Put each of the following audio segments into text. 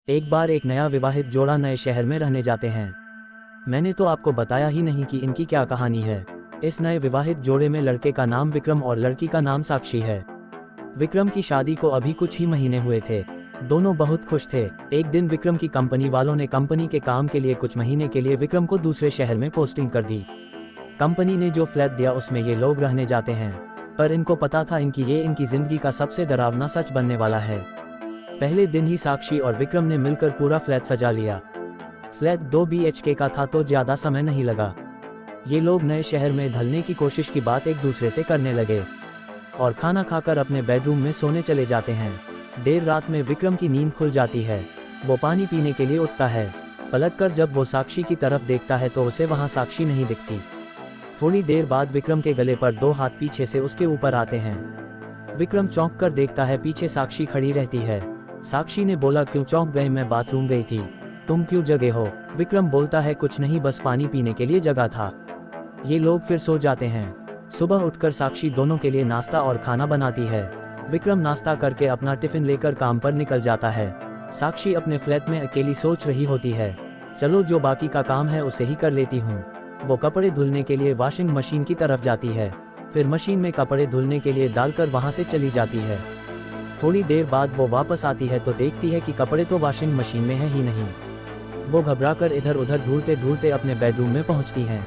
एक बार एक नया विवाहित जोड़ा नए शहर में रहने जाते हैं। मैंने तो आपको बताया ही नहीं कि इनकी क्या कहानी है। इस नए विवाहित जोड़े में लड़के का नाम विक्रम और लड़की का नाम साक्षी है। विक्रम की शादी को अभी कुछ ही महीने हुए थे। दोनों बहुत खुश थे। एक दिन विक्रम की कंपनी वालों ने कंपनी के काम के लिए कुछ महीने के लिए विक्रम को दूसरे शहर में पोस्टिंग कर दी। कंपनी ने जो फ्लैट दिया उसमें ये लोग रहने जाते हैं, पर इनको पता था इनकी जिंदगी का सबसे डरावना सच बनने वाला है। पहले दिन ही साक्षी और विक्रम ने मिलकर पूरा फ्लैट सजा लिया। फ्लैट 2 BHK का था तो ज्यादा समय नहीं लगा। ये लोग नए शहर में ढलने की कोशिश की बात एक दूसरे से करने लगे और खाना खाकर अपने बेडरूम में सोने चले जाते हैं। देर रात में विक्रम की नींद खुल जाती है। वो पानी पीने के लिए उठता है। पलटकर जब वो साक्षी की तरफ देखता है तो उसे वहां साक्षी नहीं दिखती। थोड़ी देर बाद विक्रम के गले पर 2 हाथ पीछे से उसके ऊपर आते हैं। विक्रम चौंक कर देखता है, पीछे साक्षी खड़ी रहती है। साक्षी ने बोला, क्यों चौंक गए? मैं बाथरूम गई थी। तुम क्यों जगे हो? विक्रम बोलता है, कुछ नहीं, बस पानी पीने के लिए जगा था। ये लोग फिर सो जाते हैं। सुबह उठकर साक्षी दोनों के लिए नाश्ता और खाना बनाती है। विक्रम नाश्ता करके अपना टिफिन लेकर काम पर निकल जाता है। साक्षी अपने फ्लैट में अकेली सोच रही होती है, चलो जो बाकी का काम है उसे ही कर लेती हूँ। वो कपड़े धुलने के लिए वॉशिंग मशीन की तरफ जाती है, फिर मशीन में कपड़े धुलने के लिए डालकर वहां से चली जाती है। थोड़ी देर बाद वो वापस आती है तो देखती है कि कपड़े तो वॉशिंग मशीन में है ही नहीं। वो घबराकर इधर उधर ढूंढते ढूंढते अपने बेडरूम में पहुंचती हैं।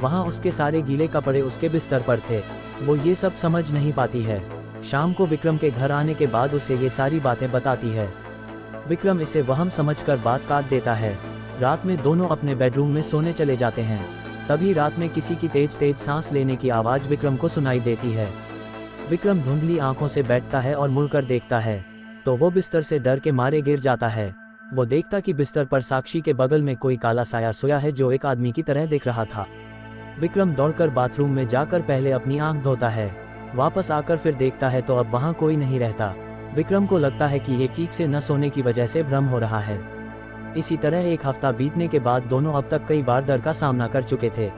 वहां उसके सारे गीले कपड़े उसके बिस्तर पर थे। वो ये सब समझ नहीं पाती है। शाम को विक्रम के घर आने के बाद उसे ये सारी बातें बताती है। विक्रम इसे वहम समझकर बात काट देता है। रात में दोनों अपने बेडरूम में सोने चले जाते हैं। तभी रात में किसी की तेज तेज सांस लेने की आवाज़ विक्रम को सुनाई देती है। विक्रम धुंधली आंखों से बैठता है और मुड़कर देखता है तो वो बिस्तर से डर के मारे गिर जाता है। वो देखता कि बिस्तर पर साक्षी के बगल में कोई काला साया सोया है जो एक आदमी की तरह दिख रहा था। विक्रम दौड़कर बाथरूम में जाकर पहले अपनी आंख धोता है। वापस आकर फिर देखता है तो अब वहाँ कोई नहीं रहता। विक्रम को लगता है कि ये ठीक से न सोने की वजह से भ्रम हो रहा है। इसी तरह एक हफ्ता बीतने के बाद दोनों अब तक कई बार डर का सामना कर चुके थे,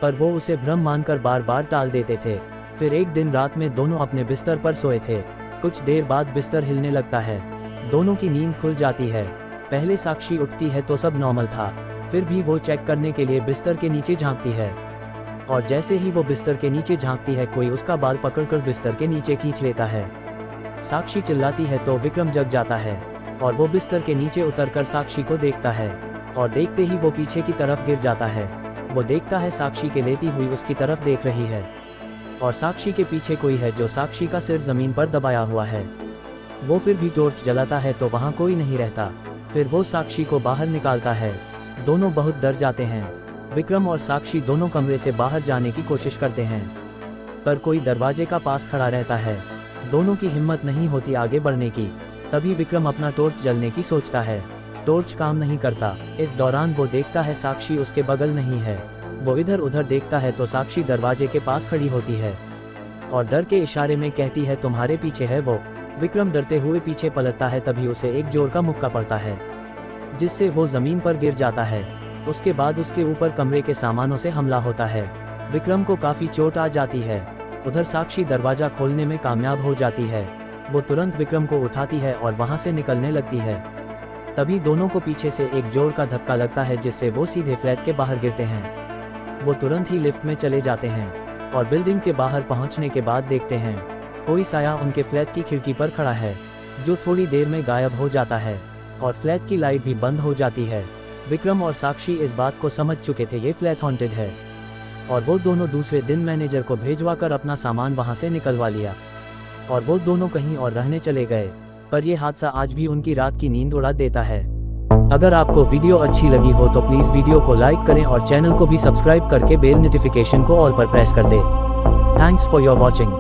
पर वो उसे भ्रम मानकर बार बार टाल देते थे। फिर एक दिन रात में दोनों अपने बिस्तर पर सोए थे। कुछ देर बाद बिस्तर हिलने लगता है। दोनों की नींद खुल जाती है। पहले साक्षी उठती है तो सब नॉर्मल था, फिर भी वो चेक करने के लिए बिस्तर के नीचे झांकती है और जैसे ही वो बिस्तर के नीचे झांकती है कोई उसका बाल पकड़कर बिस्तर के नीचे खींच लेता है। साक्षी चिल्लाती है तो विक्रम जग जाता है और वो बिस्तर के नीचे उतरकर साक्षी को देखता है और देखते ही वो पीछे की तरफ गिर जाता है। वो देखता है साक्षी के लेटी हुई उसकी तरफ देख रही है और साक्षी के पीछे कोई है जो साक्षी का सिर जमीन पर दबाया हुआ है। वो फिर भी टॉर्च जलाता है तो वहाँ कोई नहीं रहता। फिर वो साक्षी को बाहर निकालता है। दोनों बहुत डर जाते हैं। विक्रम और साक्षी दोनों कमरे से बाहर जाने की कोशिश करते हैं, पर कोई दरवाजे का पास खड़ा रहता है। दोनों की हिम्मत नहीं होती आगे बढ़ने की। तभी विक्रम अपना टॉर्च जलने की सोचता है। टॉर्च काम नहीं करता। इस दौरान वो देखता है साक्षी उसके बगल नहीं है। वो इधर उधर देखता है तो साक्षी दरवाजे के पास खड़ी होती है और डर के इशारे में कहती है, तुम्हारे पीछे है वो। विक्रम डरते हुए पीछे पलटता है, तभी उसे एक जोर का मुक्का पड़ता है जिससे वो जमीन पर गिर जाता है। उसके बाद उसके ऊपर कमरे के सामानों से हमला होता है। विक्रम को काफी चोट आ जाती है। उधर साक्षी दरवाजा खोलने में कामयाब हो जाती है। वो तुरंत विक्रम को उठाती है और वहां से निकलने लगती है। तभी दोनों को पीछे से एक जोर का धक्का लगता है जिससे वो सीधे फ्लैट के बाहर गिरते हैं। वो तुरंत ही लिफ्ट में चले जाते हैं और बिल्डिंग के बाहर पहुंचने के बाद देखते हैं कोई साया उनके फ्लैट की खिड़की पर खड़ा है, जो थोड़ी देर में गायब हो जाता है और फ्लैट की लाइट भी बंद हो जाती है। विक्रम और साक्षी इस बात को समझ चुके थे ये फ्लैट हॉन्टेड है और वो दोनों दूसरे दिन मैनेजर को भेजवाकर अपना सामान वहां से निकलवा लिया और वो दोनों कहीं और रहने चले गए। पर यह हादसा आज भी उनकी रात की नींद उड़ा देता है। अगर आपको वीडियो अच्छी लगी हो तो प्लीज़ वीडियो को लाइक करें और चैनल को भी सब्सक्राइब करके बेल नोटिफिकेशन को ऑल पर प्रेस कर दें। Thanks for your watching.